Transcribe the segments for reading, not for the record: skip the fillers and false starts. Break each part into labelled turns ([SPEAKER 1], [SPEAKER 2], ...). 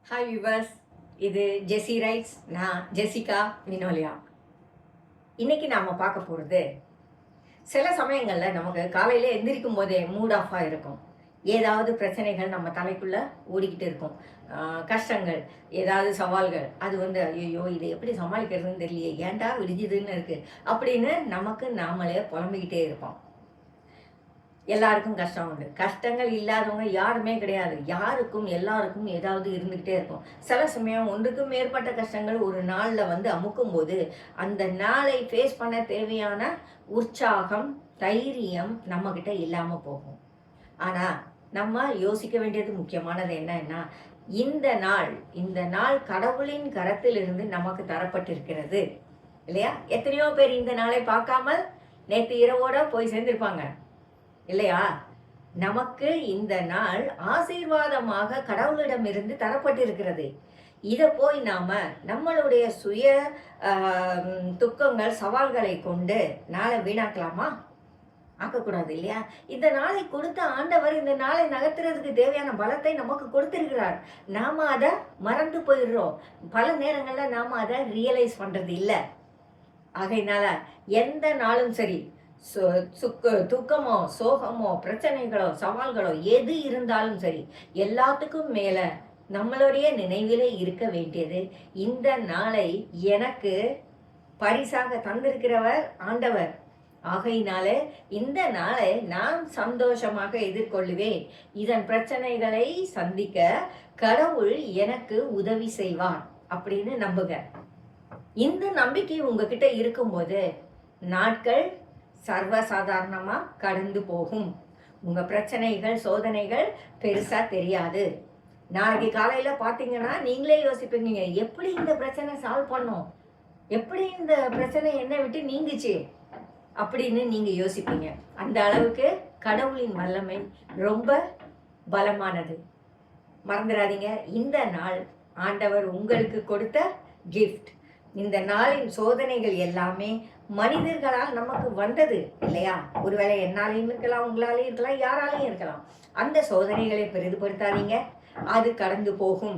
[SPEAKER 1] Hi viewers, இது ஜெஸி rights. நான் Jessica Vinolia. இன்னைக்கு நாம் பார்க்க போகிறது, சில சமயங்களில் நமக்கு காலையில் எந்திரிக்கும் போதே மூட் ஆஃபாக இருக்கும். ஏதாவது பிரச்சனைகள் நம்ம தலைக்குள்ளே ஓடிக்கிட்டு இருக்கும். கஷ்டங்கள், ஏதாவது சவால்கள், அது ஐயோ இதை எப்படி சமாளிக்கிறதுன்னு தெரியலையே, ஏன்டா விடிஞ்சுதுன்னு இருக்குது அப்படின்னு நமக்கு நாமளே புலம்பிக்கிட்டே இருப்போம். எல்லாருக்கும் கஷ்டம் உண்டு. கஷ்டங்கள் இல்லாதவங்க யாருமே கிடையாது. யாருக்கும் எல்லாருக்கும் ஏதாவது இருந்துக்கிட்டே இருக்கும். சில சமயம் ஒன்றுக்கும் மேற்பட்ட கஷ்டங்கள் ஒரு நாளில் அமுக்கும் போது அந்த நாளை ஃபேஸ் பண்ண தேவையான உற்சாகம், தைரியம் நம்மக்கிட்ட இல்லாமல் போகும். ஆனால் நம்ம யோசிக்க வேண்டியது முக்கியமானது என்னன்னா, இந்த நாள் கடவுளின் கரத்திலிருந்து நமக்கு தரப்பட்டிருக்கிறது இல்லையா? எத்தனையோ பேர் இந்த நாளை பார்க்காமல் நேற்று இரவோட போய் சேர்ந்திருப்பாங்க இல்லையா? நமக்கு இந்த நாள் ஆசீர்வாதமாக கடவுளிடமிருந்து தரப்பட்டிருக்கிறது. இதை போய் நாம நம்மளுடைய சுய துக்கங்கள், சவால்களை கொண்டு நாளை வீணாக்கலாமா? ஆக்கக்கூடாது இல்லையா? இந்த நாளை கொடுத்த ஆண்டவர் இந்த நாளை நகர்த்துறதுக்கு தேவையான பலத்தை நமக்கு கொடுத்திருக்கிறார். நாம அதை மறந்து போயிடுறோம். பல நேரங்கள்ல நாம அதை ரியலைஸ் பண்றது இல்லை. ஆகையினால எந்த நாளும் சரி, துக்கமோ, சோகமோ, பிரச்சனைகளோ, சவால்களோ எது இருந்தாலும் சரி, எல்லாத்துக்கும் மேல நம்மளுடைய நினைவிலே இருக்க வேண்டியது, இந்த நாளை எனக்கு பரிசாக தந்திருக்கிறவர் ஆண்டவர். ஆகையினாலே இந்த நாளை நான் சந்தோஷமாக எதிர்கொள்ளுவேன். இதன் பிரச்சனைகளை சந்திக்க கடவுள் எனக்கு உதவி செய்வார் அப்படின்னு நம்புங்க. இந்த நம்பிக்கை உங்ககிட்ட இருக்கும்போது நாட்கள் சர்வசாதாரணமாக கடந்து போகும். உங்கள் பிரச்சனைகள், சோதனைகள் பெருசாக தெரியாது. நாளைக்கு காலையில் பார்த்தீங்கன்னா நீங்களே யோசிப்பீங்க, எப்படி இந்த பிரச்சனை சால்வ் பண்ணோம், எப்படி இந்த பிரச்சனை என்னை விட்டு நீங்குச்சு அப்படின்னு நீங்கள் யோசிப்பீங்க. அந்த அளவுக்கு கடவுளின் வல்லமை ரொம்ப பலமானது. மறந்துடாதீங்க, இந்த நாள் ஆண்டவர் உங்களுக்கு கொடுத்த கிஃப்ட். இந்த நாளின் சோதனைகள் எல்லாமே மனிதர்களால் நமக்கு வந்தது இல்லையா? ஒருவேளை என்னாலையும் இருக்கலாம், உங்களாலையும் இருக்கலாம், யாராலையும் இருக்கலாம். அந்த சோதனைகளை பெரிதுபடுத்தாதீங்க. அது கடந்து போகும்.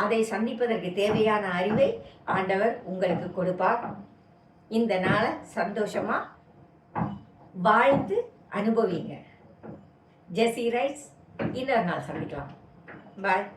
[SPEAKER 1] அதை சந்திப்பதற்கு தேவையான அறிவை ஆண்டவர் உங்களுக்கு கொடுப்பார். இந்த நாளை சந்தோஷமா வாழ்ந்து அனுபவிங்க. ஜெஸி ரைட்ஸ். இன்னொரு நாள் சந்திக்கலாம். பாய்.